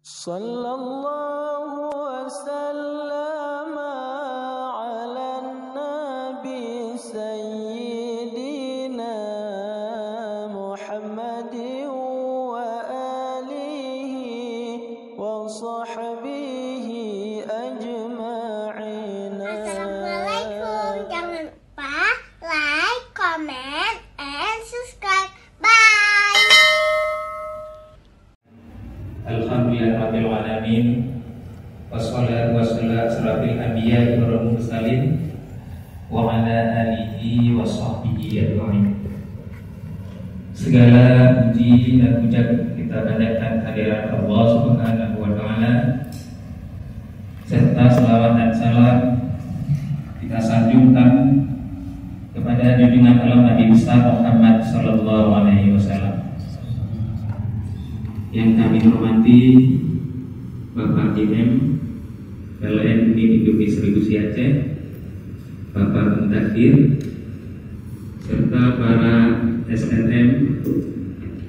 Sallallahu wasallam ala nabi sayyidina Muhammadin wa alihi wa sahbihi ajma'in. Assalamualaikum. Jangan lupa like, comment, and subscribe. Bye. Alhamdulillahirabbil alamin. Wassalatu wassalamu asrafil anbiya'i wal mursalin wa ala alihi wa sahbihi ajma'in. Segala puji dan puja kita panjatkan kehadirat Allah Subhanahu wa taala, serta selawat dan salam kita sanjungkan kepada junjungan alam Nabi besar Muhammad sallallahu alaihi wasallam. Yang kami hormati Bapak IM PLN Unit Distribusi Aceh, Bapak Mutakhir, serta para SNM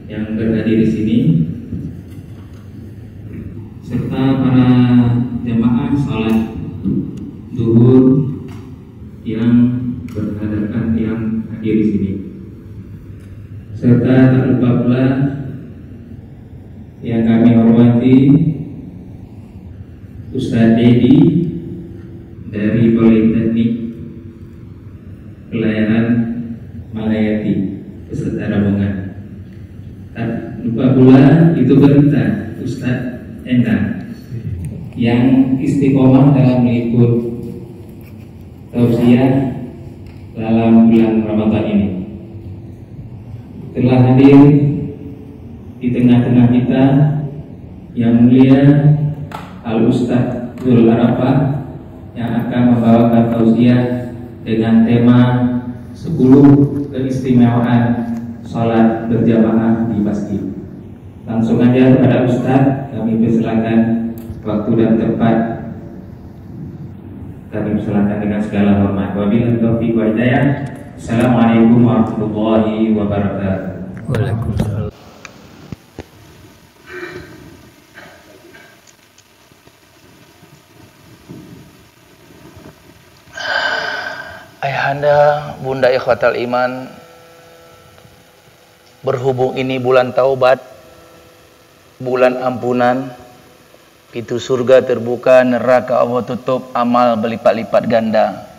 yang berhadir di sini, serta para jamaah salat zuhur yang berhadapan yang hadir di sini, serta tak lupa pula yang kami hormati Ustaz Dedi dari Politeknik Pelayaran Malayati beserta rombongan. Tak lupa pula itu berita Ustaz Endang yang istiqomah dalam mengikut tausiah dalam bulan Ramadan ini, telah hadir di tengah-tengah kita yang mulia Al Ustaz Zul Arafah yang akan membawakan tausiah dengan tema 10 keistimewaan salat berjamaah di masjid. Langsung aja kepada Ustaz, kami persilakan waktu dan tempat. Kami persilakan dengan segala hormat. Wabillahi taufiq wal hidayah. Assalamualaikum warahmatullahi wabarakatuh. Waalaikumsalam. Ayahanda, bunda ikhwatal iman, berhubung ini bulan taubat, bulan ampunan, pintu surga terbuka, neraka Allah tutup, amal berlipat-lipat ganda,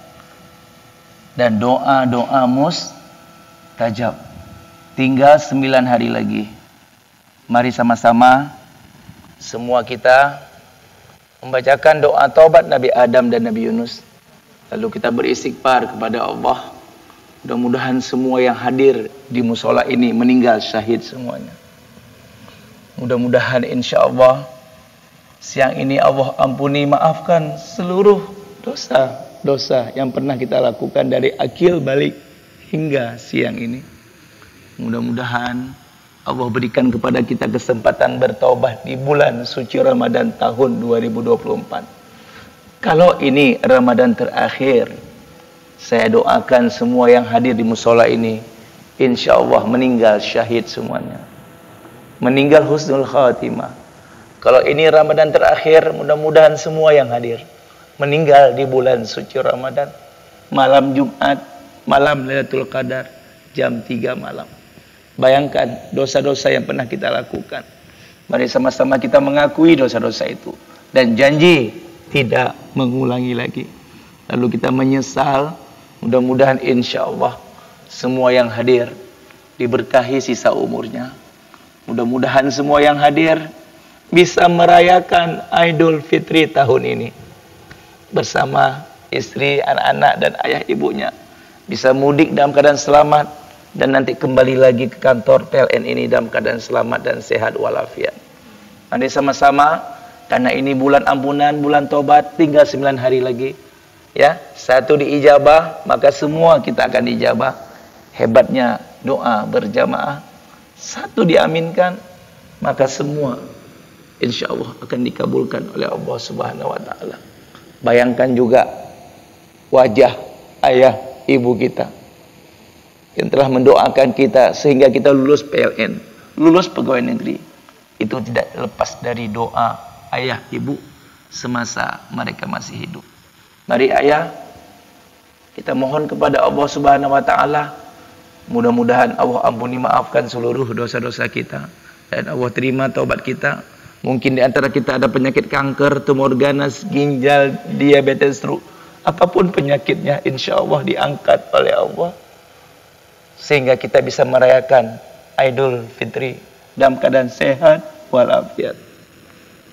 dan doa-doa mustajab. Tinggal 9 hari lagi. Mari sama-sama semua kita membacakan doa taubat Nabi Adam dan Nabi Yunus. Lalu kita beristighfar kepada Allah. Mudah-mudahan semua yang hadir di musola ini meninggal syahid semuanya. Mudah-mudahan insya Allah siang ini Allah ampuni, maafkan seluruh dosa-dosa yang pernah kita lakukan dari akil balik hingga siang ini. Mudah-mudahan Allah berikan kepada kita kesempatan bertaubat di bulan suci Ramadan tahun 2024. Kalau ini Ramadan terakhir, saya doakan semua yang hadir di musola ini insya Allah meninggal syahid semuanya, meninggal husnul khatimah. Kalau ini Ramadan terakhir, mudah-mudahan semua yang hadir meninggal di bulan suci Ramadan, malam Jumat, malam Lailatul Qadar, jam 3 malam. Bayangkan dosa-dosa yang pernah kita lakukan. Mari sama-sama kita mengakui dosa-dosa itu dan janji tidak mengulangi lagi. Lalu kita menyesal. Mudah-mudahan insya Allah semua yang hadir diberkahi sisa umurnya. Mudah-mudahan semua yang hadir bisa merayakan Idul Fitri tahun ini bersama istri, anak-anak, dan ayah ibunya. Bisa mudik dalam keadaan selamat dan nanti kembali lagi ke kantor PLN ini dalam keadaan selamat dan sehat walafiat. Mari sama-sama, karena ini bulan ampunan, bulan tobat, tinggal 9 hari lagi. Ya, 1 diijabah, maka semua kita akan diijabah. Hebatnya doa berjamaah. 1 diaminkan, maka semua insya Allah akan dikabulkan oleh Allah Subhanahu wa taala. Bayangkan juga wajah ayah ibu kita yang telah mendoakan kita sehingga kita lulus PLN, lulus pegawai negeri. Itu tidak lepas dari doa ayah ibu semasa mereka masih hidup. Mari ayah, kita mohon kepada Allah Subhanahu wa taala, mudah-mudahan Allah ampuni maafkan seluruh dosa-dosa kita dan Allah terima taubat kita. Mungkin di antara kita ada penyakit kanker, tumor ganas, ginjal, diabetes, stroke, apapun penyakitnya, insya Allah diangkat oleh Allah sehingga kita bisa merayakan Idul Fitri dalam keadaan sehat walafiat.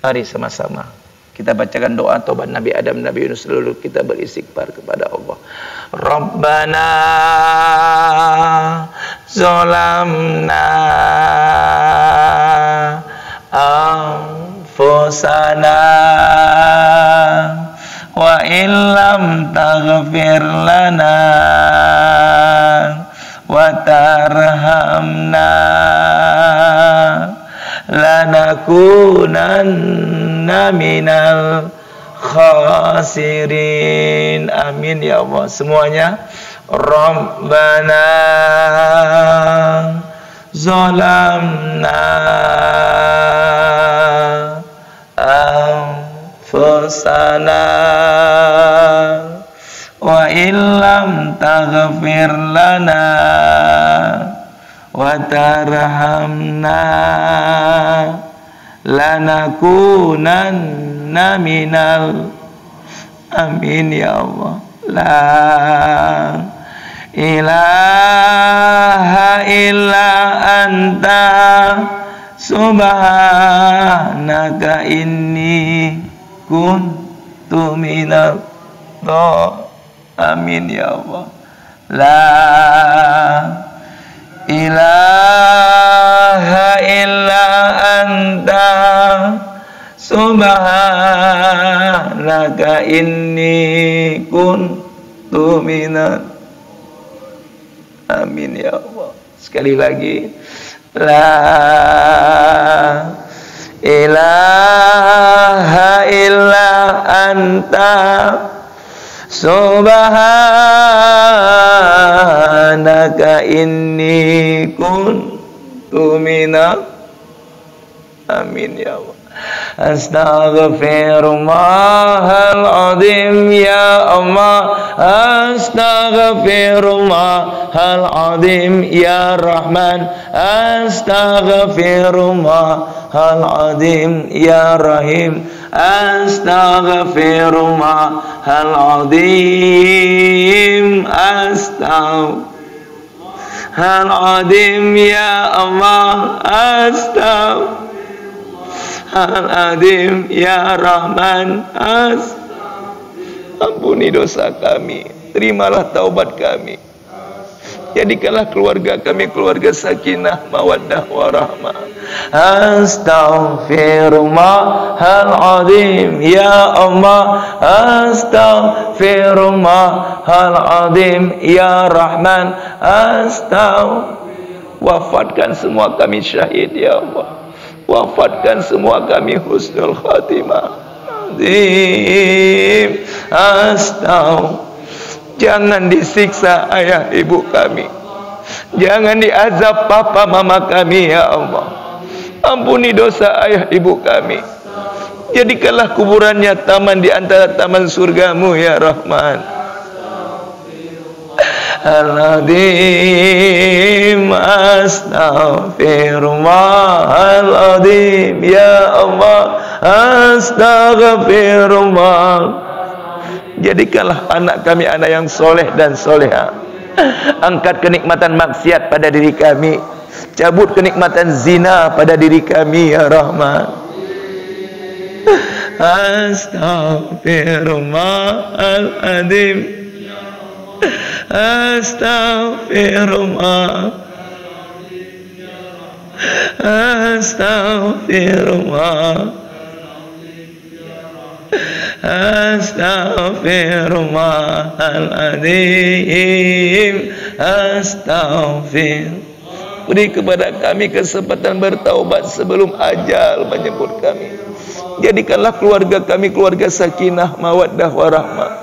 Mari sama-sama kita bacakan doa taubat Nabi Adam, Nabi Yunus, lalu kita beristighfar kepada Allah. Rabbana zolamna anfusana wa illam taghfir lana wa tarhamna lanakunanna minal khasirin. Amin ya Allah semuanya. Rabbana zalamna anfusana wa illam taghfir lana wa tarhamna lanakunanna minal. Amin ya Allah. La ilaha illa anta subhanaka inni kuntu minal dhalimin. Amin ya Allah. La ilaha illa anta subhanaka inni kuntu minal. Amin ya Allah. Sekali lagi. La ilaha illa anta subhanaka inni kuntu minal. Amin ya Allah. Astaghfirullahaladzim ya Allah. Astaghfirullahaladzim ya Rahman. Astaghfirullahaladzim ya Rahim. Astaghfirullahaladzim. Astaghfirullahaladzim ya Allah. Astaghfirullahaladzim ya Rahman. Ampuni dosa kami, terimalah taubat kami, jadikanlah keluarga kami keluarga sakinah, mawaddah, warahmah. Astaghfirullahaladzim ya Allah. Astaghfirullahaladzim ya Rahman. Wafatkan semua kami syahid ya Allah. Wafatkan semua kami husnul khatimah. Jangan disiksa ayah ibu kami, jangan diazab papa mama kami ya Allah. Ampuni dosa ayah ibu kami, jadikanlah kuburannya taman di antara taman surgamu ya Rahman. Al-Azim. Astaghfirullahaladzim ya Allah. Astaghfirullah. Jadikanlah anak kami anak yang soleh dan soleha. Angkat kenikmatan maksiat pada diri kami, cabut kenikmatan zina pada diri kami ya Rahman. Astaghfirullahaladzim. Astaghfirullah. Astaghfirullah. Astaghfirullahaladzim. Astaghfir. Beri kepada kami kesempatan bertaubat sebelum ajal menjemput kami. Jadikanlah keluarga kami keluarga sakinah, mawaddah, warahmah.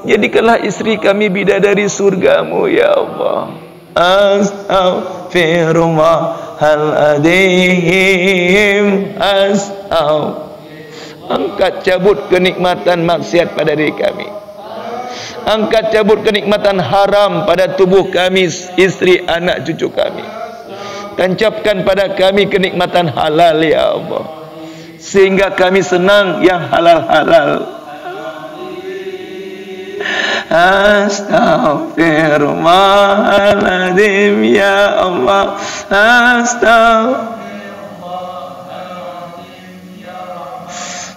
Jadikanlah istri kami bidadari surgamu ya Allah. Astaghfirullahaladzim. angkat cabut kenikmatan maksiat pada diri kami. Angkat cabut kenikmatan haram pada tubuh kami, istri, anak, cucu kami. Tancapkan pada kami kenikmatan halal ya Allah, sehingga kami senang yang halal-halal. Astaghfirullahaladzim ya Allah.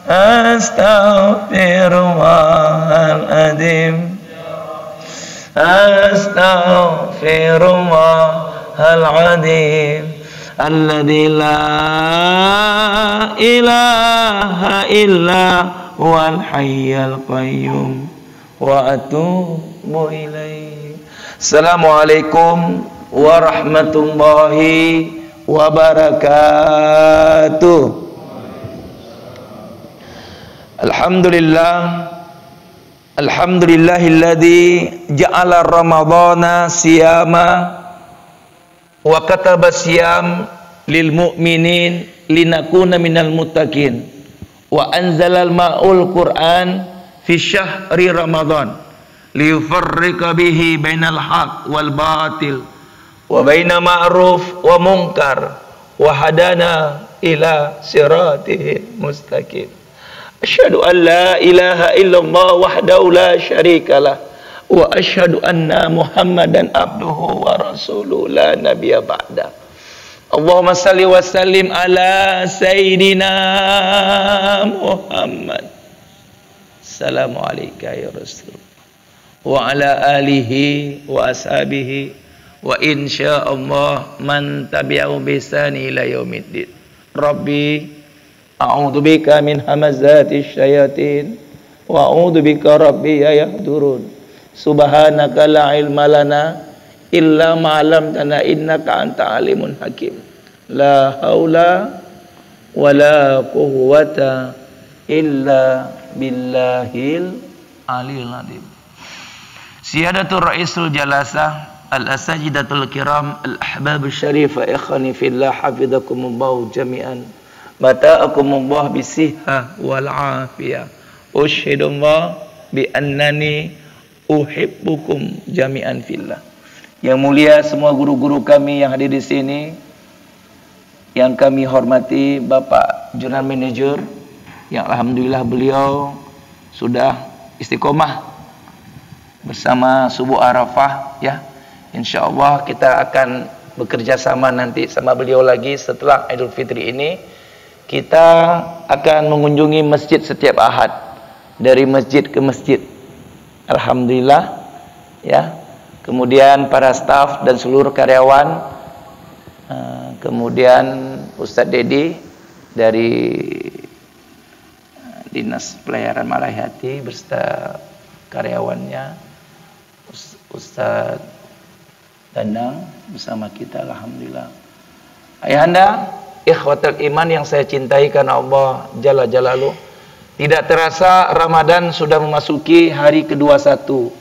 Astaghfirullahaladzim. Astaghfirullahaladzim. Alladzi la ilaha illa huwal hayyul qayyum wa atubu ilaih. Assalamualaikum warahmatullahi wabarakatuh. Alhamdulillah, alhamdulillahilladzi ja'ala ramadhana siyama wa kataba siyam lil mu'minin linakuna minal muttaqin wa anzalal ma'ul Qur'an fi syahri Ramadan liyufarriqa bihi bainal haq wal batil wa baina ma'ruf wa munkar wa hadana ila siratil mustaqim. Asyhadu an la ilaha illallah wahdahu la syarikalah wa asyhadu anna Muhammadan abduhu wa rasuluhu la nabiyya ba'da. Allahumma salli wa sallim ala sayyidina Muhammad. Assalamu alayka ya Rasul wa ala alihi wa ashabihi wa insyaallah man tabi'ahu bisani ila yaumiddin. Rabbi a'udzu bika min hamazatis syayatin wa a'udzu bika rabbi yahdurun. Subhanaka la ilma lana illa ma 'allamtana innaka anta alimun hakim. La haula wala quwwata illa billahil aliyil azim. Siyadatul Raisul Jalasah, al-asajidatul kiram, al-ahbabus syarifah, ikhwani fillah, hafizakumullah jami'an. Mata'akumullah bisihha wal afiyah. Usyhidullah bi annani uhibbukum jami'an fillah. Yang mulia semua guru-guru kami yang hadir di sini, yang kami hormati Bapak Jurnal Manager, yang alhamdulillah beliau sudah istiqomah bersama subuh Arafah ya. Insyaallah kita akan bekerja sama nanti sama beliau lagi setelah Idul Fitri ini. Kita akan mengunjungi masjid setiap Ahad, dari masjid ke masjid. Alhamdulillah ya. Kemudian para staf dan seluruh karyawan, kemudian Ustadz Dedi dari Dinas Pelayaran Malahati beserta karyawannya, Ustadz Dandang bersama kita, alhamdulillah. Ayahanda, ikhwatul iman yang saya cintai karena Allah Jalla Jalaluh, tidak terasa Ramadan sudah memasuki hari ke-21.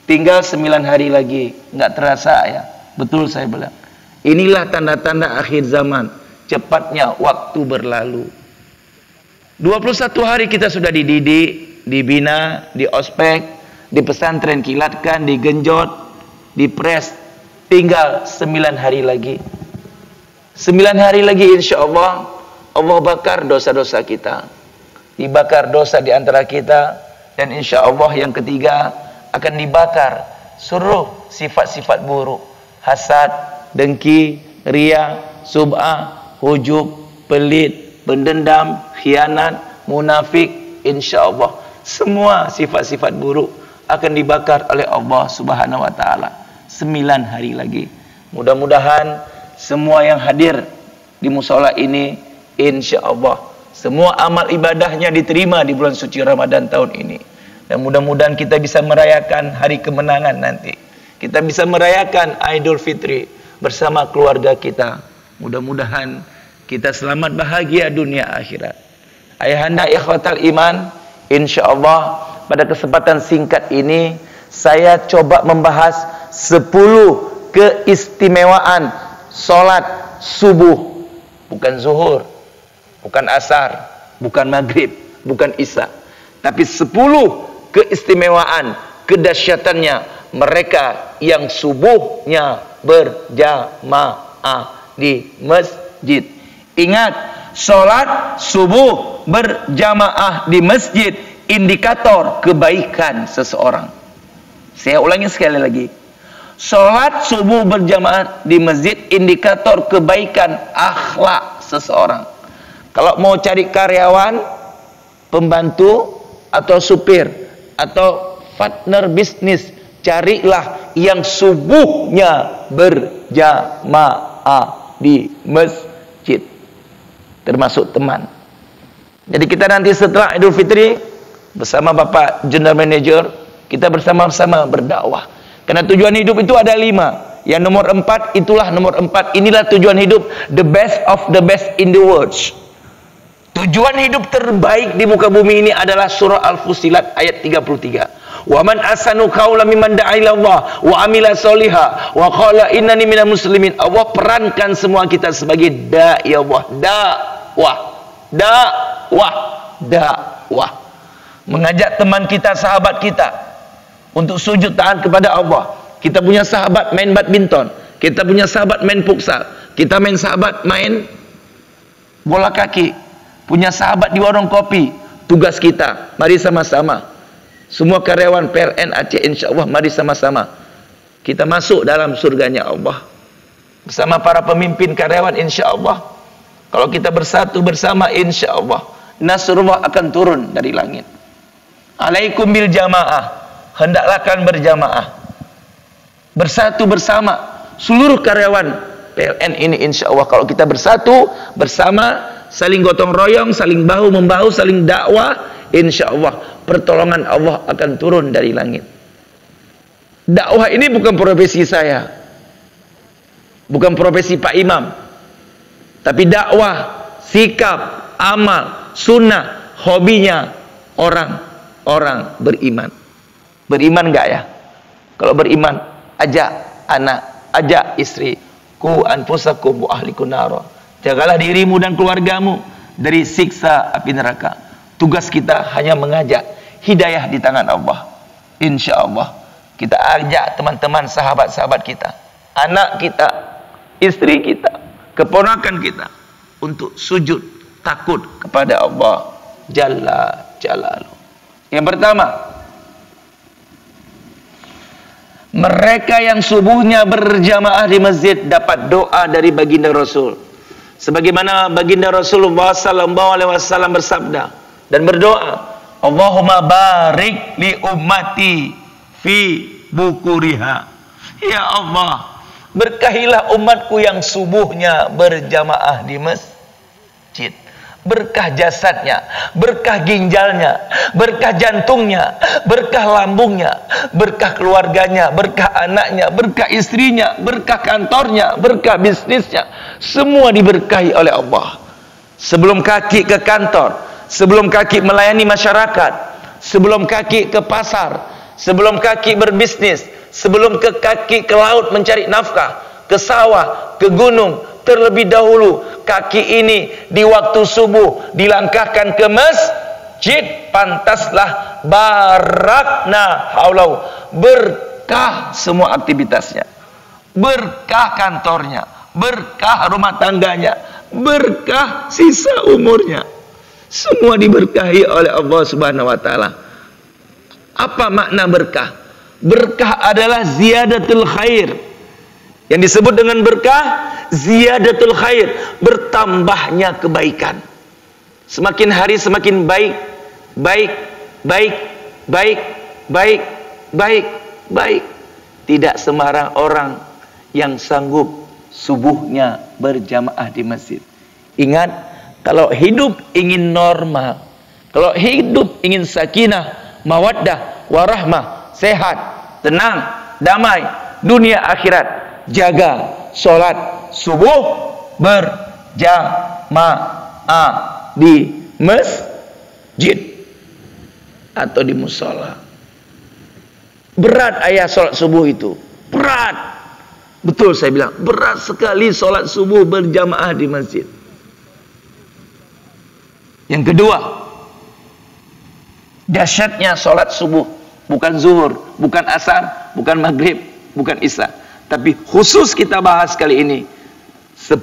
Tinggal 9 hari lagi, nggak terasa ya. Betul saya bilang. Inilah tanda-tanda akhir zaman, cepatnya waktu berlalu. 21 hari kita sudah dididik, dibina, di ospek, di pesantren kilatkan, digenjot, dipres. Tinggal 9 hari lagi. 9 hari lagi insya Allah, Allah bakar dosa-dosa kita. Dibakar dosa di antara kita. Dan insya Allah yang ketiga, akan dibakar seluruh sifat-sifat buruk. Hasad, dengki, riya, sub'ah, hujub, pelit, pendendam, khianat, munafik. Insya Allah semua sifat-sifat buruk akan dibakar oleh Allah Subhanahu wa ta'ala. 9 hari lagi. Mudah-mudahan semua yang hadir di musola ini, insya Allah semua amal ibadahnya diterima di bulan suci Ramadan tahun ini. Dan mudah-mudahan kita bisa merayakan hari kemenangan nanti. Kita bisa merayakan Idul Fitri bersama keluarga kita. Mudah-mudahan kita selamat bahagia dunia akhirat. Ayahanda ikhwatal iman, insya Allah pada kesempatan singkat ini saya coba membahas 10 keistimewaan sholat subuh. Bukan zuhur, bukan asar, bukan maghrib, bukan Isa. Tapi 10 keistimewaan, kedahsyatannya mereka yang subuhnya berjamaah di masjid. Ingat, sholat subuh berjamaah di masjid indikator kebaikan seseorang. Saya ulangi sekali lagi. Sholat subuh berjamaah di masjid indikator kebaikan akhlak seseorang. Kalau mau cari karyawan, pembantu, atau supir, atau partner bisnis, carilah yang subuhnya berjamaah di masjid. Termasuk teman. Jadi kita nanti setelah Idul Fitri bersama Bapak General Manager, kita bersama-sama berdakwah. Karena tujuan hidup itu ada 5. Yang nomor 4 itulah nomor 4. Inilah tujuan hidup, the best of the best in the world. Tujuan hidup terbaik di muka bumi ini adalah surah Al-Fussilat ayat 33. Wa man asanu qawlan mimman da'a ila Allah wa amila sholiha wa qala innani minal muslimin. Allah perankan semua kita sebagai da'i Allah. Dakwah. Mengajak teman kita, sahabat kita untuk sujud taat kepada Allah. Kita punya sahabat main badminton, kita punya sahabat main futsal, kita main sahabat main bola kaki, punya sahabat di warung kopi. Tugas kita, mari sama-sama semua karyawan PLN Aceh, insya Allah mari sama-sama kita masuk dalam surganya Allah bersama para pemimpin karyawan, insya Allah. Kalau kita bersatu bersama, insya Allah nasrullah akan turun dari langit. Alaikum bil jamaah, hendaklah kalian berjamaah, bersatu bersama seluruh karyawan PLN ini, insya Allah. Kalau kita bersatu bersama, saling gotong royong, saling bahu membahu, saling dakwah, insya Allah pertolongan Allah akan turun dari langit. Dakwah ini bukan profesi saya, bukan profesi Pak Imam, tapi dakwah, sikap, amal, sunnah, hobinya orang-orang beriman. Beriman enggak ya? Kalau beriman, ajak anak, ajak istri, ku anfusakum wa ahlikum nar. Jagalah dirimu dan keluargamu dari siksa api neraka. Tugas kita hanya mengajak, hidayah di tangan Allah. Insya Allah kita ajak teman-teman, sahabat-sahabat kita, anak kita, istri kita, keponakan kita untuk sujud takut kepada Allah Jalla Jalaluh. Yang pertama, mereka yang subuhnya berjamaah di masjid dapat doa dari baginda Rasul. Sebagaimana baginda Rasulullah SAW bersabda dan berdoa, Allahumma barik li ummati fi bukuriha. Ya Allah, berkahilah umatku yang subuhnya berjamaah di masjid. Berkah jasadnya, berkah ginjalnya, berkah jantungnya, berkah lambungnya, berkah keluarganya, berkah anaknya, berkah istrinya, berkah kantornya, berkah bisnisnya. Semua diberkahi oleh Allah. Sebelum kaki ke kantor, sebelum kaki melayani masyarakat, sebelum kaki ke pasar, sebelum kaki berbisnis, sebelum ke kaki ke laut mencari nafkah, ke sawah, ke gunung, terlebih dahulu kaki ini di waktu subuh dilangkahkan ke masjid, pantaslah barakna haulau, berkah semua aktivitasnya, berkah kantornya, berkah rumah tangganya, berkah sisa umurnya. Semua diberkahi oleh Allah Subhanahu wa taala. Apa makna berkah? Berkah adalah ziyadatul khair. Yang disebut dengan berkah, ziyadatul khair, bertambahnya kebaikan. Semakin hari semakin baik, baik, baik, baik, baik, baik, baik. Tidak sembarang orang yang sanggup subuhnya berjamaah di masjid. Ingat, kalau hidup ingin normal, kalau hidup ingin sakinah, mawaddah, warahmah, sehat, tenang, damai, dunia akhirat, jaga sholat subuh berjamaah di masjid atau di musola. Berat ayah sholat subuh itu, berat. Betul saya bilang, berat sekali sholat subuh berjamaah di masjid. Yang kedua, Dahsyatnya sholat subuh, bukan zuhur, bukan asar, bukan maghrib, bukan isya, tapi khusus kita bahas kali ini 10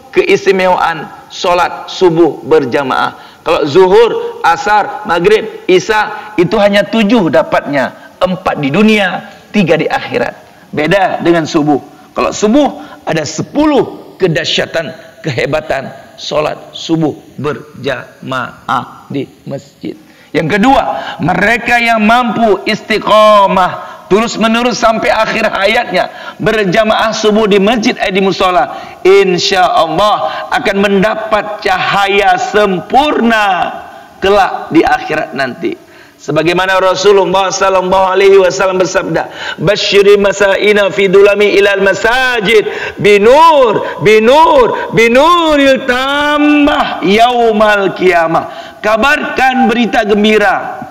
keistimewaan sholat subuh berjamaah. Kalau zuhur, asar, maghrib, isya itu hanya 7 dapatnya, 4 di dunia, 3 di akhirat. Beda dengan subuh. Kalau subuh ada 10 kedahsyatan, kehebatan sholat subuh berjamaah di masjid. Yang kedua, mereka yang mampu istiqomah terus menerus sampai akhir hayatnya berjamaah subuh di masjid di musola, insya Allah akan mendapat cahaya sempurna kelak di akhirat nanti. Sebagaimana Rasulullah sallallahu alaihi wasallam bersabda, "Basyiri masaina fi dulami ilal masajid binuril tambah yaumal qiyamah." Kabarkan berita gembira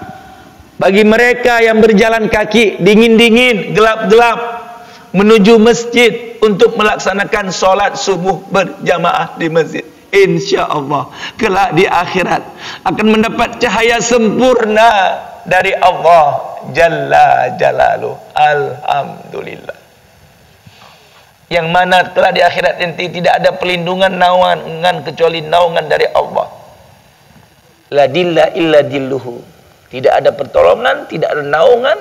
bagi mereka yang berjalan kaki dingin-dingin, gelap-gelap menuju masjid untuk melaksanakan sholat subuh berjamaah di masjid. Insya Allah kelak di akhirat akan mendapat cahaya sempurna dari Allah Jalla Jalaluh. Alhamdulillah. Yang mana kelak di akhirat nanti tidak ada pelindungan naungan kecuali naungan dari Allah. La dilla illa dilluhu. Tidak ada pertolongan, tidak ada naungan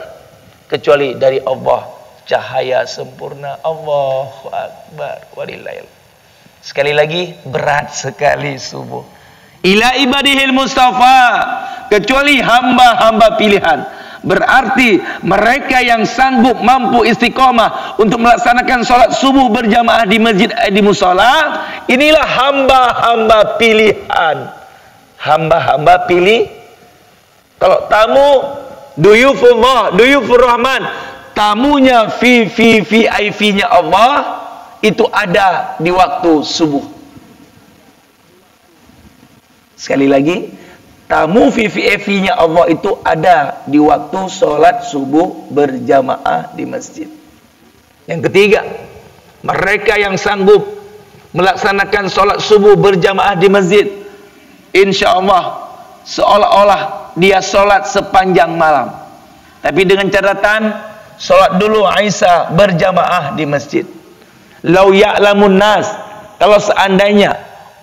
kecuali dari Allah. Cahaya sempurna. Allahu Akbar. Walillahil. Sekali lagi, berat sekali subuh. Ila ibadihil mustafa, kecuali hamba-hamba pilihan. Berarti mereka yang sanggup mampu istiqomah untuk melaksanakan sholat subuh berjamaah di masjid di musola, inilah hamba-hamba pilihan. Hamba-hamba pilih. Kalau tamu duyufullah, duyufur rahman, tamunya VIP-nya Allah, itu ada di waktu subuh. Sekali lagi, tamu VIP-nya Allah itu ada di waktu sholat subuh berjamaah di masjid. Yang ketiga, mereka yang sanggup melaksanakan sholat subuh berjamaah di masjid, insya Allah seolah-olah dia sholat sepanjang malam. Tapi dengan catatan, sholat dulu Aisyah berjamaah di masjid. Lau ya'lamun nas, kalau seandainya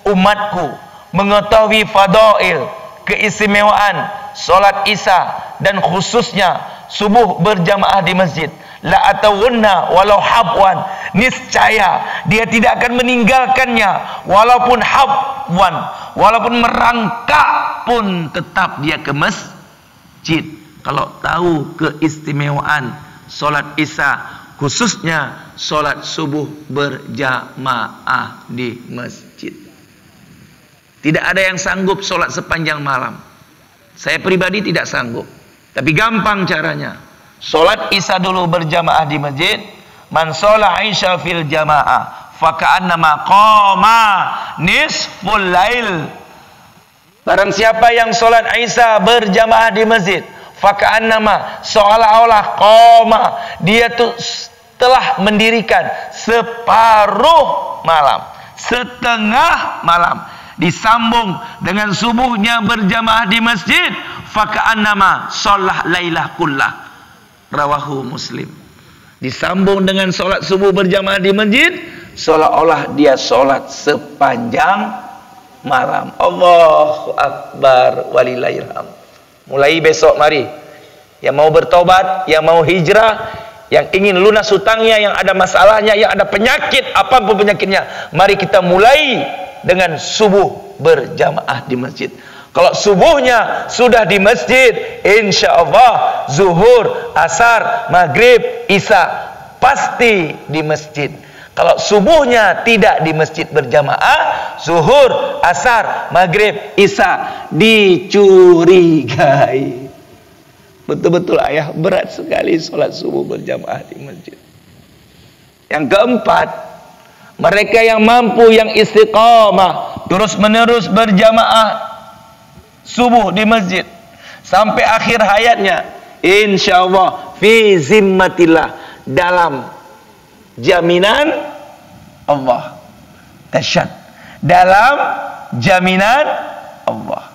umatku mengetahui fadail, keistimewaan sholat isya dan khususnya subuh berjamaah di masjid, la atawunna walau habwan, niscaya dia tidak akan meninggalkannya walaupun habwan, walaupun merangkak pun tetap dia ke masjid. Kalau tahu keistimewaan sholat isya, khususnya sholat subuh berjamaah di masjid. Tidak ada yang sanggup sholat sepanjang malam. Saya pribadi tidak sanggup, tapi gampang caranya. Sholat isya dulu berjamaah di masjid. Man sholat isya fil jamaah faka'annama qama nisful lail. Barang siapa yang sholat isya berjamaah di masjid, faka'annama, seolah-olah qama, dia tuh telah mendirikan separuh malam, setengah malam. Disambung dengan subuhnya berjamaah di masjid, faka'annama sholah lailah kullah. Rawahu Muslim. Disambung dengan sholat subuh berjamaah di masjid, seolah-olah dia sholat sepanjang malam. Allahu Akbar walillahilham. Mulai besok mari, yang mau bertobat, yang mau hijrah, yang ingin lunas hutangnya, yang ada masalahnya, yang ada penyakit, apapun penyakitnya, mari kita mulai dengan subuh berjamaah di masjid. Kalau subuhnya sudah di masjid, insya Allah zuhur, asar, maghrib, isya pasti di masjid. Kalau subuhnya tidak di masjid berjamaah, zuhur, asar, maghrib, isya dicurigai. Betul-betul ayah, berat sekali sholat subuh berjamaah di masjid. Yang keempat, mereka yang mampu, yang istiqamah terus menerus berjamaah subuh di masjid sampai akhir hayatnya, insya Allah fi zimmatillah, dalam jaminan Allah. Dahsyat, dalam jaminan Allah.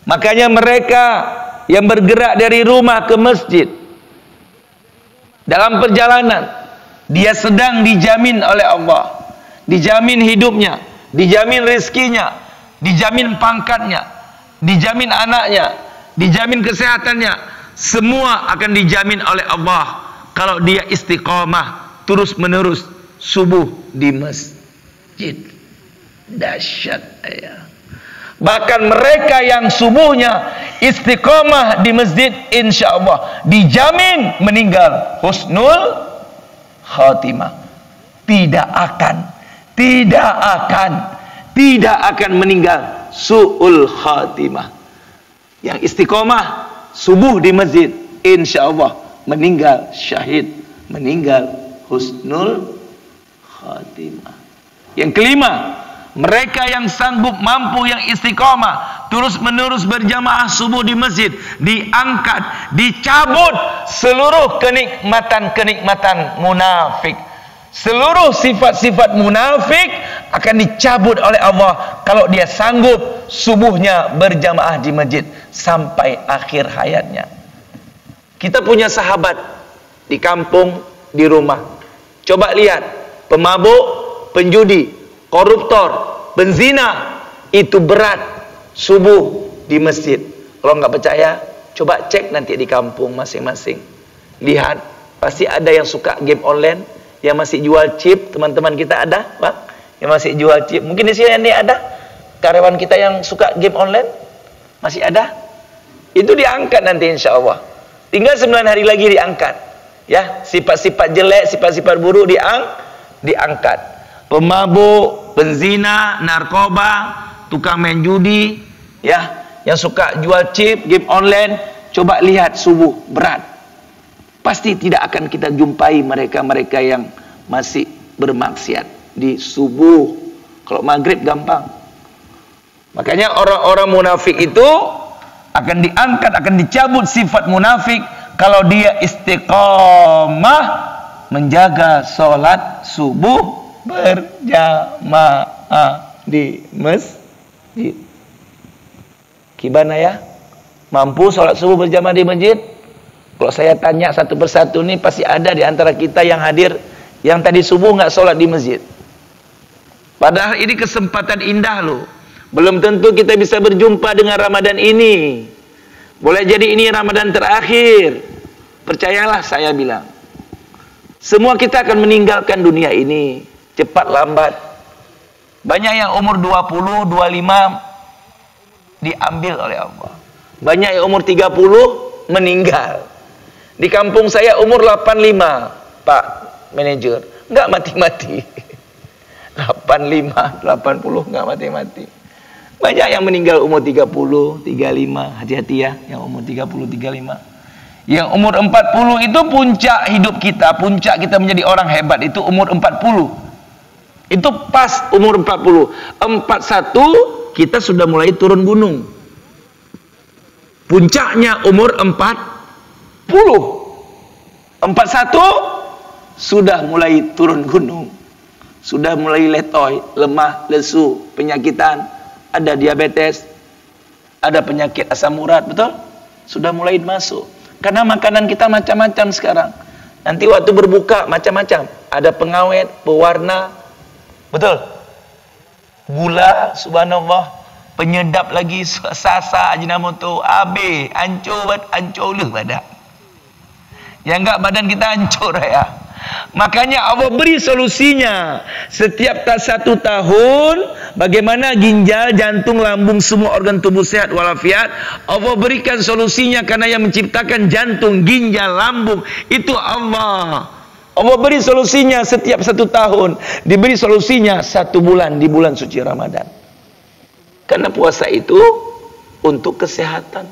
Makanya mereka yang bergerak dari rumah ke masjid dalam perjalanan, dia sedang dijamin oleh Allah, dijamin hidupnya, dijamin rezekinya, dijamin pangkatnya, dijamin anaknya, dijamin kesehatannya, semua akan dijamin oleh Allah kalau dia istiqamah terus menerus subuh di masjid. Dahsyat ya. Bahkan mereka yang subuhnya istiqamah di masjid, insya Allah dijamin meninggal husnul khatimah. Tidak akan meninggal su'ul khatimah. Yang istiqamah subuh di masjid, insya Allah meninggal syahid, meninggal husnul khatimah. Yang kelima, mereka yang sanggup, mampu, yang istiqamah terus menerus berjamaah subuh di masjid, diangkat, dicabut seluruh kenikmatan munafik. Seluruh sifat-sifat munafik akan dicabut oleh Allah kalau dia sanggup subuhnya berjamaah di masjid sampai akhir hayatnya. Kita punya sahabat di kampung, di rumah. Coba lihat, pemabuk, penjudi, koruptor, penzina, itu berat subuh di masjid. Kalau nggak percaya, coba cek nanti di kampung masing-masing. Lihat, pasti ada yang suka game online, yang masih jual chip. Teman-teman kita ada, Bang, yang masih jual chip. Mungkin di sini ini ada karyawan kita yang suka game online, masih ada. Itu diangkat nanti insya Allah. Tinggal 9 hari lagi diangkat. Ya, sifat-sifat jelek, sifat-sifat buruk diangkat. Pemabuk, penzina, narkoba, tukang main judi, ya, yang suka jual chip, game online, coba lihat subuh berat. Pasti tidak akan kita jumpai mereka-mereka yang masih bermaksiat di subuh. Kalau maghrib gampang. Makanya orang-orang munafik itu akan diangkat, akan dicabut sifat munafik kalau dia istiqamah menjaga sholat subuh berjamaah di masjid. Gimana ya? Mampu sholat subuh berjamaah di masjid? Kalau saya tanya satu persatu nih, pasti ada di antara kita yang hadir yang tadi subuh nggak sholat di masjid. Padahal ini kesempatan indah loh. Belum tentu kita bisa berjumpa dengan Ramadan ini. Boleh jadi ini Ramadan terakhir. Percayalah saya bilang. Semua kita akan meninggalkan dunia ini. Cepat lambat. Banyak yang umur 20, 25 diambil oleh Allah. Banyak yang umur 30 meninggal. Di kampung saya umur 85, Pak manajer. Enggak mati-mati. 85, 80 enggak mati-mati. Banyak yang meninggal umur 30, 35. Hati-hati ya yang umur 30, 35. Yang umur 40 itu puncak hidup kita. Puncak kita menjadi orang hebat itu umur 40. Itu pas umur 40. 41 kita sudah mulai turun gunung. Puncaknya umur 40. 41 sudah mulai turun gunung. Sudah mulai letoy, lemah, lesu, penyakitan, ada diabetes, ada penyakit asam urat, betul? Sudah mulai masuk. Karena makanan kita macam-macam sekarang. Nanti waktu berbuka macam-macam. Ada pengawet, pewarna, betul? Gula, subhanallah, penyedap lagi, sasa, ajinomoto, AB, hancur lu badan. Yang enggak badan kita hancur ya. Makanya Allah beri solusinya. Setiap 1 tahun, bagaimana ginjal, jantung, lambung, semua organ tubuh sehat walafiat, Allah berikan solusinya karena yang menciptakan jantung, ginjal, lambung itu Allah. Allah beri solusinya setiap 1 tahun. Diberi solusinya 1 bulan di bulan suci Ramadan. Karena puasa itu untuk kesehatan.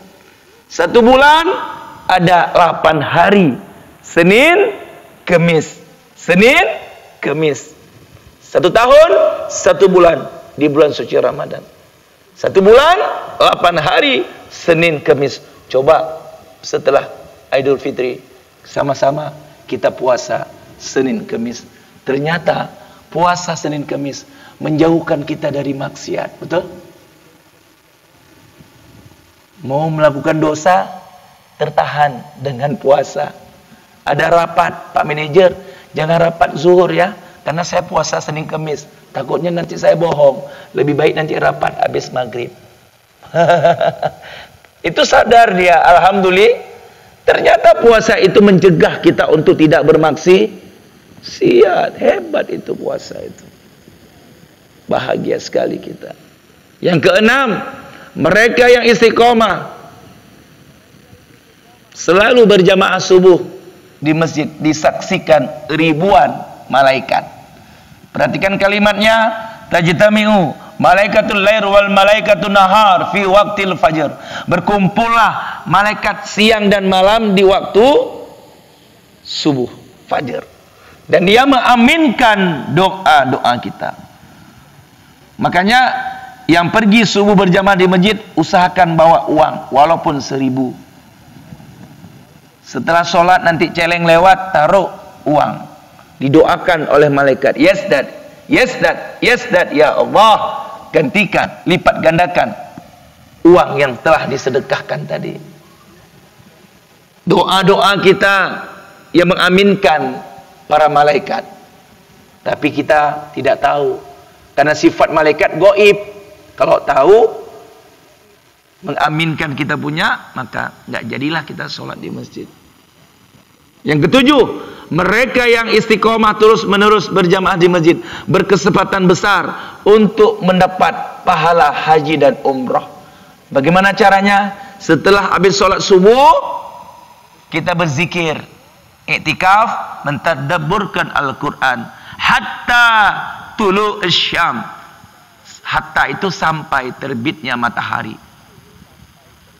1 bulan ada 8 hari. Senin, Kemis. Senin, Kemis. 1 tahun, 1 bulan di bulan suci Ramadan. 1 bulan, 8 hari, Senin, Kemis. Coba setelah Idul Fitri sama-sama kita puasa Senin Kemis. Ternyata puasa Senin Kemis menjauhkan kita dari maksiat, betul? Mau melakukan dosa, tertahan dengan puasa. Ada rapat, Pak Manajer, jangan rapat zuhur ya, karena saya puasa Senin Kemis. Takutnya nanti saya bohong. Lebih baik nanti rapat habis maghrib. Itu sadar dia, alhamdulillah. Ternyata puasa itu mencegah kita untuk tidak bermaksiat. Hebat itu puasa itu. Bahagia sekali kita. Yang keenam, mereka yang istiqomah selalu berjamaah subuh di masjid, disaksikan ribuan malaikat. Perhatikan kalimatnya, tajtami'u malaikatul lail wal malaikatun nahar fi waqtil fajr. Berkumpullah malaikat siang dan malam di waktu subuh, fajar. Dan dia mengaminkan doa-doa kita. Makanya yang pergi subuh berjamaah di masjid, usahakan bawa uang walaupun 1.000. Setelah sholat nanti celeng lewat, taruh uang. Didoakan oleh malaikat. Yes dad, yes dad, yes dad. Ya Allah, gantikan, lipat gandakan uang yang telah disedekahkan tadi. Doa-doa kita yang mengaminkan para malaikat. Tapi kita tidak tahu. Karena sifat malaikat gaib. Kalau tahu mengaminkan kita punya, maka nggak jadilah kita sholat di masjid. Yang ketujuh, mereka yang istiqomah terus menerus berjamaah di masjid berkesempatan besar untuk mendapat pahala haji dan umrah. Bagaimana caranya? Setelah habis sholat subuh, kita berzikir, iktikaf, mentadabburkan Al-Quran hatta tulu asyam. Hatta itu sampai terbitnya matahari.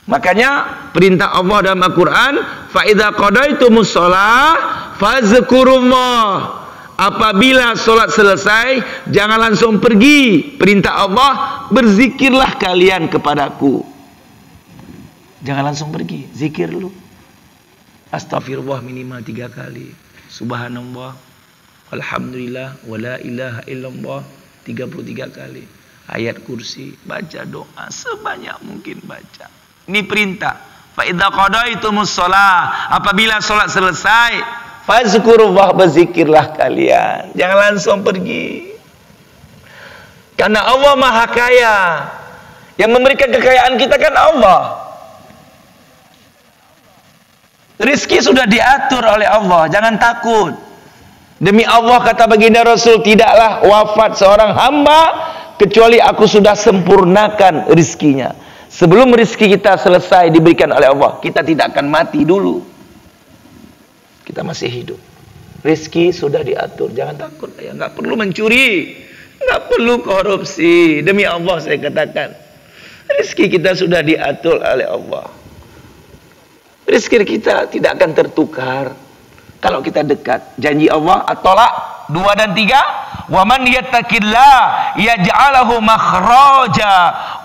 Makanya perintah Allah dalam Al-Quran, fa idza qadaitumus shalah fazkurullah. Apabila solat selesai, jangan langsung pergi. Perintah Allah, berzikirlah kalian kepadaku. Jangan langsung pergi, zikir dulu. Astagfirullah minimal 3 kali. Subhanallah, alhamdulillah, wala ilaha illallah 33 kali. Ayat kursi, baca doa sebanyak mungkin baca. Ini perintah. Fa idza qadaitumus shalah, apabila salat selesai, fazkurullah, berzikirlah kalian. Jangan langsung pergi. Karena Allah Maha Kaya. Yang memberikan kekayaan kita kan Allah. Rizki sudah diatur oleh Allah, jangan takut. Demi Allah, kata baginda Rasul, tidaklah wafat seorang hamba kecuali aku sudah sempurnakan rizkinya. Sebelum rizki kita selesai diberikan oleh Allah, kita tidak akan mati dulu. Kita masih hidup. Rizki sudah diatur, jangan takut. Ya, nggak perlu mencuri, nggak perlu korupsi. Demi Allah saya katakan, rizki kita sudah diatur oleh Allah. Rizki kita tidak akan tertukar kalau kita dekat. Janji Allah, At-Tolak 2 dan 3. Wa man yattaqillah yaj'alahu makhraja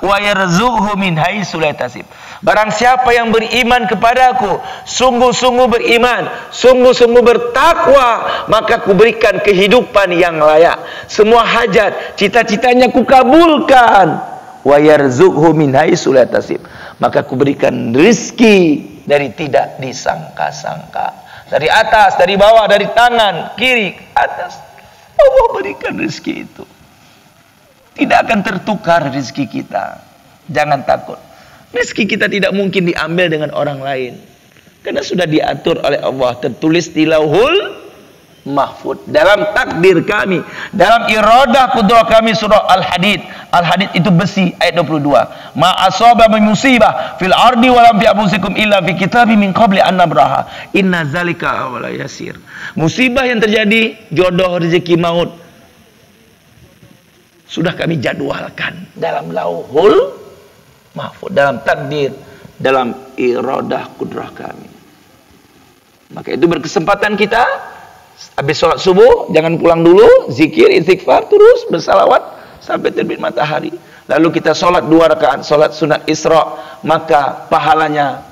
wa yarzuqhu min haitsu la yahtasib. Barang siapa yang beriman kepadaku, sungguh-sungguh beriman, sungguh-sungguh bertakwa, maka kuberikan kehidupan yang layak. Semua hajat, cita-citanya kukabulkan. Wa yarzuqhu min haitsu la yahtasib. Maka kuberikan rizki dari tidak disangka-sangka. Dari atas, dari bawah, dari tangan, kiri, atas. Allah berikan rezeki itu. Tidak akan tertukar rezeki kita. Jangan takut. Rezeki kita tidak mungkin diambil dengan orang lain. Karena sudah diatur oleh Allah. Tertulis di Lauhul Mahfud. Dalam takdir kami. Dalam iradah kudrah kami, surah Al-Hadid. Al-Hadid itu besi, ayat 22. Ma asaba min musibah fil ardi wa lam fi anfusikum illa fi kitabim min qabli an nabraha. Inna zalika la yasir. Musibah yang terjadi, jodoh, rezeki, maut, sudah kami jadwalkan dalam Lauhul Mahfud, dalam takdir, dalam iradah kudrah kami. Maka itu berkesempatan kita habis sholat subuh, jangan pulang dulu, zikir, istighfar, terus bersalawat sampai terbit matahari. Lalu kita sholat 2 rakaat, sholat sunat Isra, maka pahalanya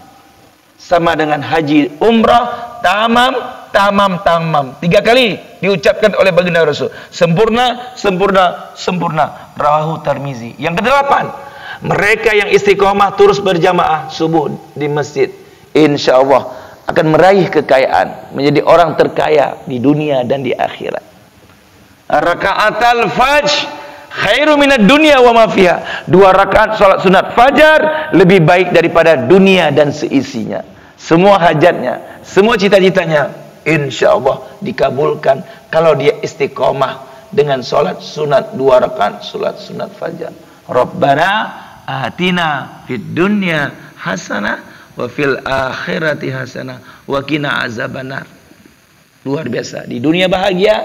sama dengan haji umrah, tamam. 3 kali diucapkan oleh baginda Rasul. Sempurna, sempurna, sempurna. Rawahu Tirmizi. Yang ke-8, mereka yang istiqomah terus berjamaah subuh di masjid. insya Allah akan meraih kekayaan, menjadi orang terkaya di dunia dan di akhirat. Raka'atal fajr khairu minad dunya wa ma fiha. 2 rakaat salat sunat fajar lebih baik daripada dunia dan seisinya. Semua hajatnya, semua cita-citanya insya Allah dikabulkan kalau dia istiqomah dengan salat sunat 2 rakaat salat sunat fajar. Rabbana atina fid dunya hasanah wa fil akhirati hasanah wa qina azabannar. Luar biasa, di dunia bahagia,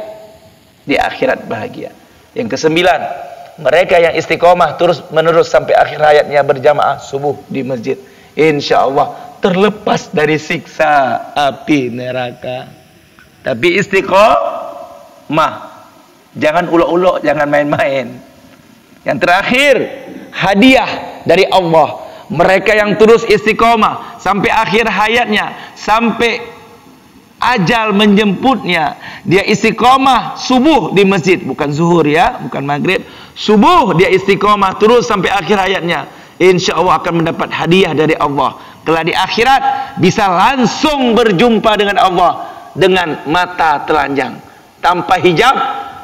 di akhirat bahagia. Yang ke-9, mereka yang istiqomah terus menerus sampai akhir hayatnya berjamaah subuh di masjid, insya Allah terlepas dari siksa api neraka. Tapi istiqomah, jangan ulok-ulok, jangan main-main. Yang terakhir, hadiah dari Allah, mereka yang terus istiqomah sampai akhir hayatnya, sampai ajal menjemputnya, dia istiqomah subuh di masjid, bukan zuhur ya, bukan maghrib, subuh dia istiqomah terus sampai akhir hayatnya, insya Allah akan mendapat hadiah dari Allah. Kelak di akhirat bisa langsung berjumpa dengan Allah dengan mata telanjang, tanpa hijab,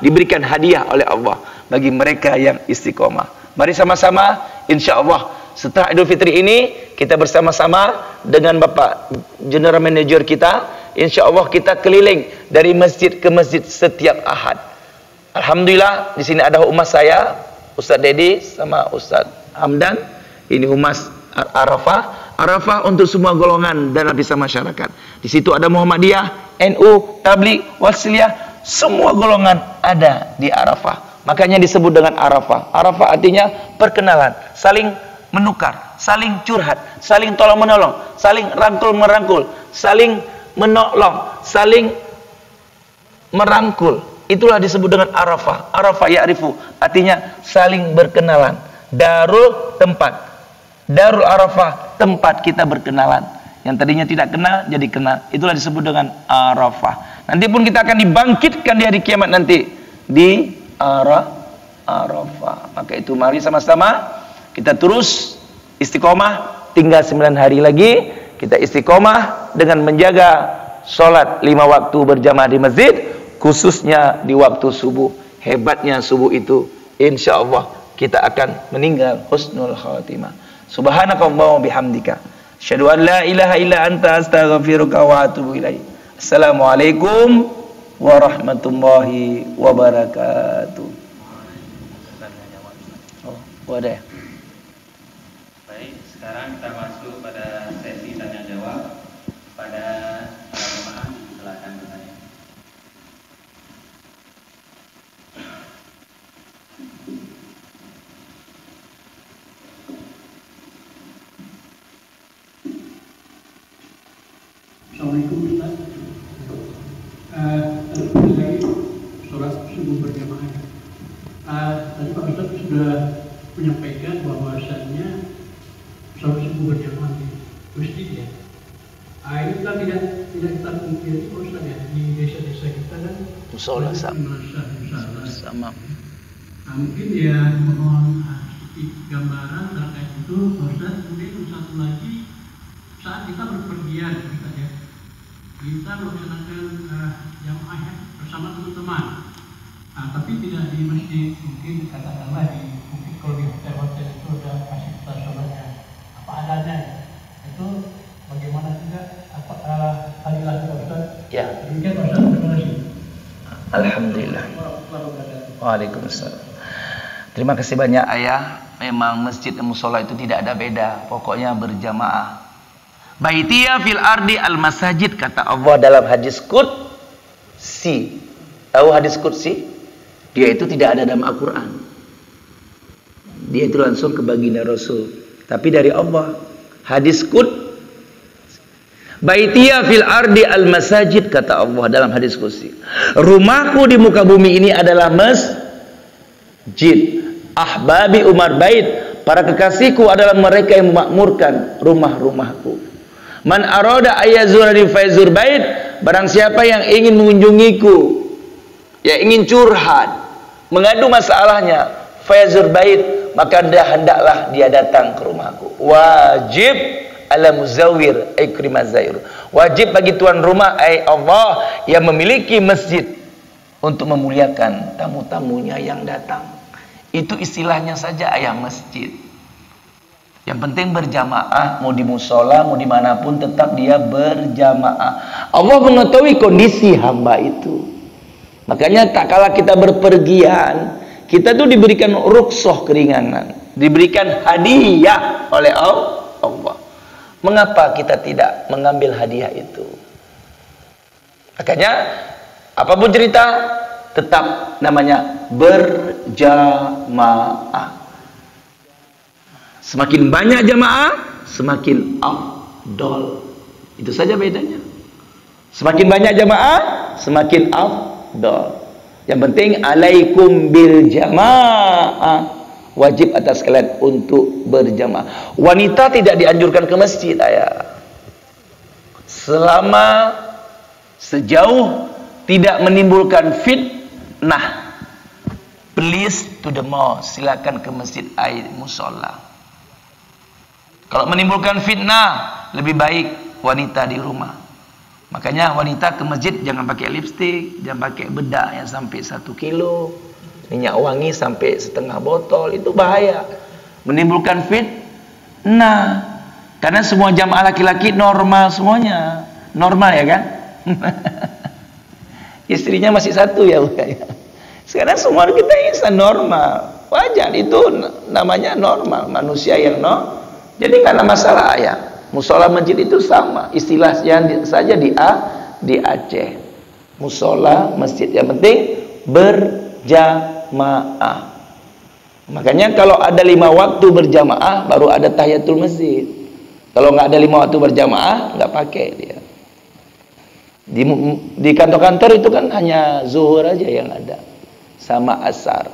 diberikan hadiah oleh Allah bagi mereka yang istiqomah. Mari sama-sama insya Allah setelah Idul Fitri ini kita bersama-sama dengan Bapak General Manager kita, insya Allah kita keliling dari masjid ke masjid setiap Ahad. Alhamdulillah di sini ada humas saya, Ustadz Dedi sama Ustadz Hamdan. Ini humas Arafah. Arafah untuk semua golongan dan lapisan masyarakat. Di situ ada Muhammadiyah, NU, Tabligh, Wasliyah, semua golongan ada di Arafah. Makanya disebut dengan Arafah. Arafah artinya perkenalan, saling menukar, saling curhat, saling tolong menolong, saling rangkul merangkul, saling menolong, saling merangkul. Itulah disebut dengan Arafah. Arafah ya'rifu artinya saling berkenalan. Darul tempat, Darul Arafah tempat kita berkenalan. Yang tadinya tidak kenal jadi kenal. Itulah disebut dengan Arafah. Nanti pun kita akan dibangkitkan di hari kiamat nanti di Arafah. Maka itu mari sama-sama kita terus istiqomah. Tinggal 9 hari lagi kita istiqomah dengan menjaga sholat 5 waktu berjamaah di masjid, khususnya di waktu subuh. Hebatnya subuh itu, insya Allah kita akan meninggal husnul khatimah. Subhanakallahumma bihamdika asyhadu an la ilaha illa anta astaghfiruka wa atubu ilaik. Assalamualaikum warahmatullahi wabarakatuh. Wadah. Baik, sekarang kita masuk pada sesi tanya jawab. Pada para jemaah silakan bertanya. Assalamualaikum Ustaz. Tadi sholat subuh berjamaah. Tadi Pak Ustaz sudah menyampaikan bahwasannya sholat subuh berjamaah di masjid ya. Ini kan tidak kita pungkiri Pak Ustaz ya, di desa-desa kita kan Musola sama. Mungkin ya mohon gambaran terkait itu Pak Ustaz. Kemudian satu lagi, saat kita berpergian Ustaz ya, kita melaksanakan jamaah bersama teman-teman, tapi tidak di masjid, mungkin katakanlah di mungkin kalau di hotel-hotel itu ada fasilitas sholatnya apa adanya, itu bagaimana juga apa tadilah Ustaz? Ya. Demikian Ustaz, terima kasih. Alhamdulillah. Waalaikumsalam. Terima kasih banyak ayah. Memang masjid dan musola itu tidak ada beda, pokoknya berjamaah. Baitiya fil ardi al masajid, kata Allah dalam hadis qudsi. Tahu hadis qudsi? Dia itu tidak ada dalam Al-Quran. Dia itu langsung ke baginda Rasul. Tapi dari Allah. Hadis qudsi. Baitiya fil ardi al masajid, kata Allah dalam hadis qudsi. Rumahku di muka bumi ini adalah masjid. Ahbabi Umar bait. Para kekasihku adalah mereka yang memakmurkan rumah-rumahku. Man arada ayazurani faizur bait, barang siapa yang ingin mengunjungiku, yang ingin curhat, mengadu masalahnya, faizur bait, maka hendaklah dia datang ke rumahku. Wajib ala muzawwir ikrimaz zair. Wajib bagi tuan rumah Allah yang memiliki masjid untuk memuliakan tamu-tamunya yang datang. Itu istilahnya saja ayah masjid. Yang penting berjamaah, mau di musola, mau dimanapun tetap dia berjamaah. Allah mengetahui kondisi hamba itu. Makanya tak kala kita berpergian, kita tuh diberikan rukhsah, keringanan, diberikan hadiah oleh Allah. Mengapa kita tidak mengambil hadiah itu? Makanya apapun cerita, tetap namanya berjamaah. Semakin banyak jamaah, semakin afdal. Itu saja bedanya. Semakin banyak jamaah, semakin afdal. Yang penting alaikum bil jamaah. Wajib atas kalian untuk berjamaah. Wanita tidak dianjurkan ke masjid, ayah. Selama sejauh tidak menimbulkan fitnah. Please to the mosque. Silakan ke masjid musola. Kalau menimbulkan fitnah, lebih baik wanita di rumah. Makanya wanita ke masjid jangan pakai lipstik, jangan pakai bedak yang sampai 1 kilo, minyak wangi sampai setengah botol, itu bahaya. Menimbulkan fitnah. Karena semua jamaah laki-laki normal semuanya. Normal ya kan? Istrinya masih 1 ya. Sekarang semua kita insan normal. Wajar, itu namanya normal. Manusia yang normal. Jadi nggak ada masalah ayah. Musola masjid itu sama, istilahnya saja di Aceh. Musola masjid, yang penting berjamaah. Makanya kalau ada 5 waktu berjamaah, baru ada tahiyatul masjid. Kalau nggak ada 5 waktu berjamaah, nggak pakai dia. Di kantor-kantor itu kan hanya zuhur aja yang ada, sama asar.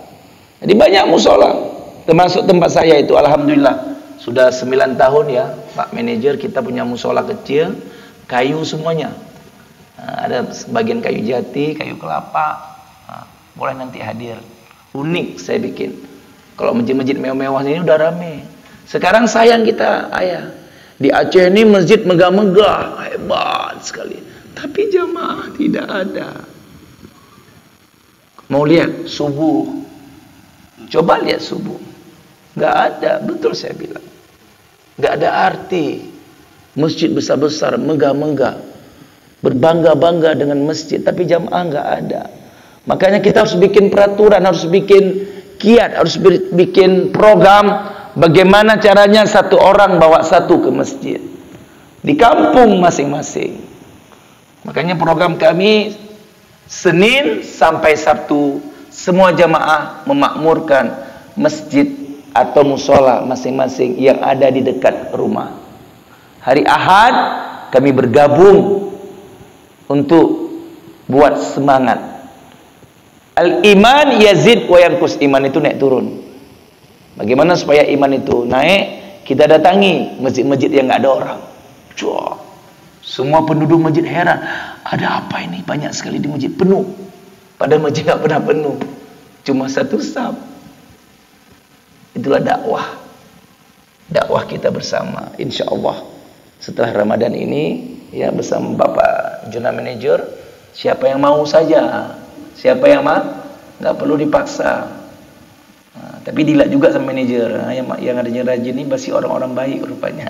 Jadi banyak musola, termasuk tempat saya itu, alhamdulillah. Sudah 9 tahun ya, Pak Manajer, kita punya musola kecil, kayu semuanya. Nah, ada sebagian kayu jati, kayu kelapa. Nah, boleh nanti hadir. Unik saya bikin. Kalau masjid-masjid mewah-mewah ini udah rame. Sekarang sayang kita, ayah. Di Aceh ini masjid megah-megah, hebat sekali. Tapi jamaah tidak ada. Mau lihat subuh? Coba lihat subuh. Nggak ada, betul saya bilang. Nggak ada arti. Masjid besar-besar, megah-megah, berbangga-bangga dengan masjid, tapi jamaah nggak ada. Makanya kita harus bikin peraturan, harus bikin kiat, harus bikin program bagaimana caranya satu orang bawa satu ke masjid di kampung masing-masing. Makanya program kami Senin sampai Sabtu semua jamaah memakmurkan masjid atau musola masing-masing yang ada di dekat rumah. Hari Ahad kami bergabung untuk buat semangat. Al-iman yazid wa yanqus, iman itu naik turun. Bagaimana supaya iman itu naik? Kita datangi masjid-masjid yang nggak ada orang. Cua. Semua penduduk masjid heran, ada apa ini? Banyak sekali di masjid, penuh. Padahal masjid nggak pernah penuh, cuma 1 saf. Itulah dakwah. Dakwah kita bersama, insya Allah. Setelah Ramadan ini, ya bersama Bapak General Manager, siapa yang mau saja, siapa yang mau, nggak perlu dipaksa. Nah, tapi dilihat juga sama manajer. Nah, yang adanya rajin ini pasti orang-orang baik rupanya.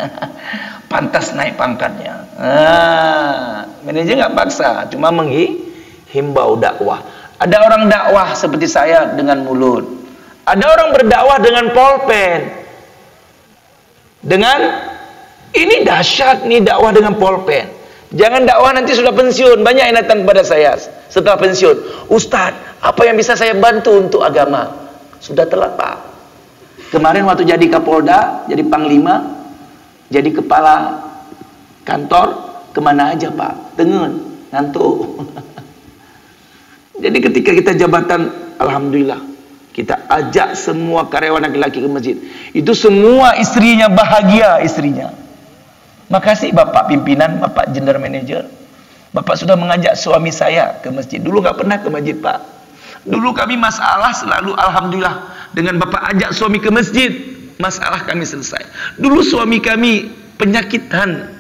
Pantas naik pangkatnya. Nah, manajer nggak paksa, cuma menghimbau dakwah. Ada orang dakwah seperti saya dengan mulut. Ada orang berdakwah dengan pulpen. Dengan ini dahsyat nih dakwah dengan pulpen. Jangan dakwah nanti sudah pensiun. Banyak yang datang kepada saya setelah pensiun. Ustadz, apa yang bisa saya bantu untuk agama? Sudah telat, Pak. Kemarin waktu jadi Kapolda, jadi Panglima, jadi kepala kantor, kemana aja, Pak? Tengen, ngantuk. Jadi ketika kita jabatan, alhamdulillah, kita ajak semua karyawan laki-laki ke masjid. Itu semua istrinya bahagia, istrinya. Makasih Bapak pimpinan, Bapak General Manager. Bapak sudah mengajak suami saya ke masjid. Dulu nggak pernah ke masjid, Pak. Dulu kami masalah selalu, alhamdulillah, dengan Bapak ajak suami ke masjid, masalah kami selesai. Dulu suami kami penyakitan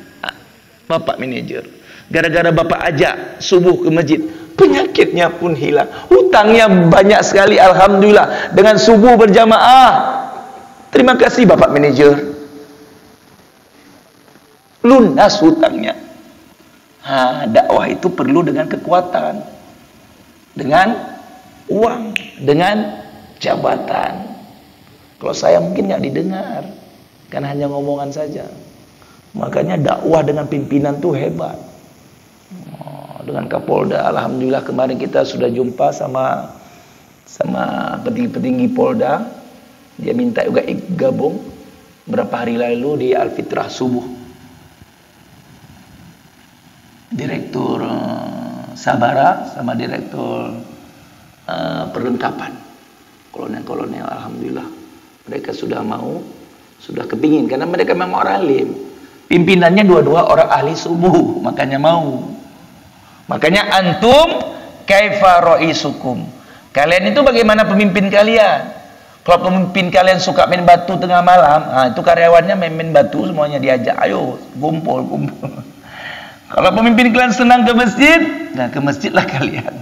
Bapak manajer. Gara-gara Bapak ajak subuh ke masjid, penyakitnya pun hilang. Hutangnya banyak sekali, alhamdulillah, dengan subuh berjamaah. Terima kasih Bapak manajer. Lunas hutangnya. Dakwah itu perlu dengan kekuatan, dengan uang, dengan jabatan. Kalau saya mungkin nggak didengar, kan hanya ngomongan saja. Makanya dakwah dengan pimpinan tuh hebat. Dengan Kapolda, alhamdulillah kemarin kita sudah jumpa sama petinggi Polda. Dia minta juga gabung berapa hari lalu di Al-Fitrah subuh. Direktur Sabara sama direktur perlengkapan kolonel-kolonel, alhamdulillah mereka sudah mau, sudah kepingin karena mereka memang orang alim. Pimpinannya dua-dua orang ahli subuh, makanya mau. Makanya antum kaifa raisukum. Kalian itu bagaimana pemimpin kalian? Kalau pemimpin kalian suka main batu tengah malam, itu karyawannya main batu semuanya diajak, ayo kumpul. Kalau pemimpin kalian senang ke masjid, nah ke masjidlah kalian.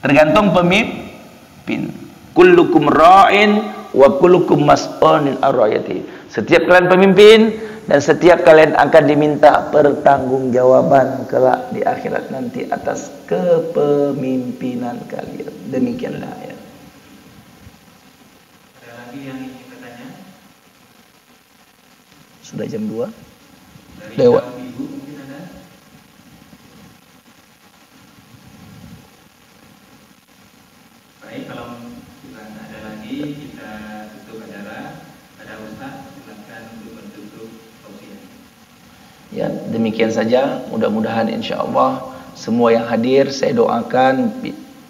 Tergantung pemimpin. Kullukum ra'in wa kullukum mas'ulun an ra'yati. Setiap kalian pemimpin dan setiap kalian akan diminta pertanggungjawaban kelak di akhirat nanti atas kepemimpinan kalian. Demikianlah ya. Ada lagi yang ingin bertanya? Sudah jam 2. Dari Lewat. Ibu mungkin ada? Baik, kalau bukan ada lagi kita tutup acara. Ada Ustaz, silakan untuk menutup tausiah. Ya, demikian saja. Mudah-mudahan insyaallah semua yang hadir saya doakan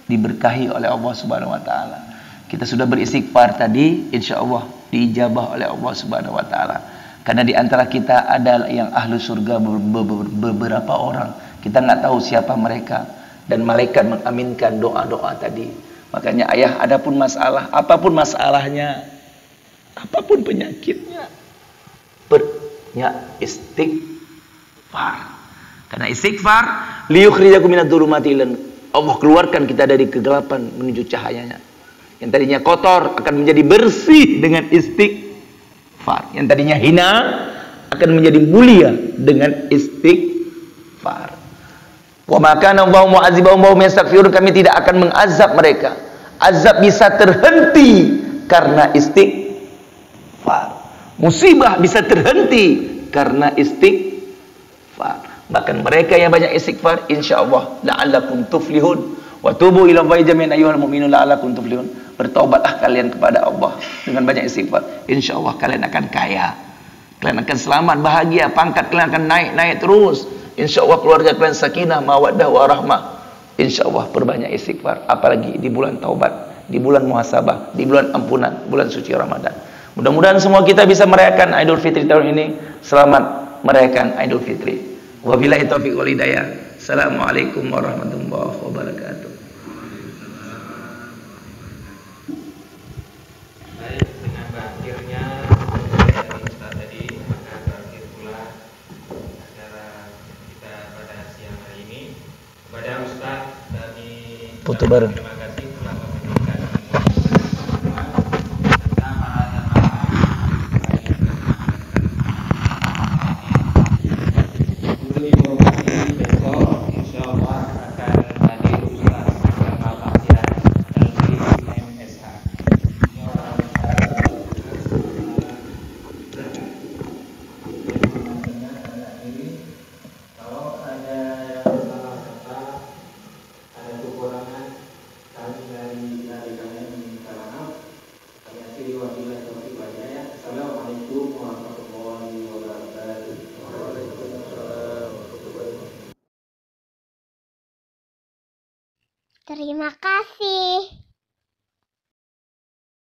diberkahi oleh Allah Subhanahu wa taala. Kita sudah beristighfar tadi, insyaallah diijabah oleh Allah Subhanahu wa taala. Karena di antara kita ada yang ahlu surga beberapa orang. Kita nggak tahu siapa mereka dan malaikat mengaminkan doa-doa tadi. Makanya ayah, adapun masalah, apapun masalahnya, apapun penyakitnya, banyak istighfar. Karena istighfar liyukhrijakum minadh dhulumati ilan, Allah keluarkan kita dari kegelapan menuju cahayanya. Yang tadinya kotor akan menjadi bersih dengan istighfar. Yang tadinya hina akan menjadi mulia dengan istighfar. Wa ma kana Allahu mu'adzibahum wa hum yastaghfirun, kami tidak akan mengazab mereka. Azab bisa terhenti karena istighfar. Musibah bisa terhenti karena istighfar. Bahkan mereka yang banyak istighfar, insyaallah la'allakum tuflihun. Wa tubu ila Allahi jami'an ayyuhal mu'minun la'allakum tuflihun. Bertaubatlah kalian kepada Allah dengan banyak istighfar. Insyaallah kalian akan kaya. Kalian akan selamat, bahagia, pangkat kalian akan naik terus. Insyaallah keluarga kalian sakinah, mawaddah, warahmah. Insyaallah perbanyak istighfar, apalagi di bulan taubat, di bulan muhasabah, di bulan ampunan, bulan suci Ramadan. Mudah-mudahan semua kita bisa merayakan Idul Fitri tahun ini. Selamat merayakan Idul Fitri. Wabillahi taufiq wal hidayah. Assalamualaikum warahmatullahi wabarakatuh. Baik, dengan berakhirnya dari Ustaz tadi, maka berakhir pula acara kita pada siang hari ini. Kepada Ustaz kami Foto bareng. terima kasih telah memberikan pengetahuan tentang hal-hal untuk informasi besok insyaallah akan hadir Ustaz bersama pasien LCMSH. Kalau ada yang salah kata, ada kekurangan, kami dari kalian meminta maaf. Kami akhiri wabillahi taufiq wal hidayah. Assalamualaikum warahmatullahi wabarakatuh. Terima kasih.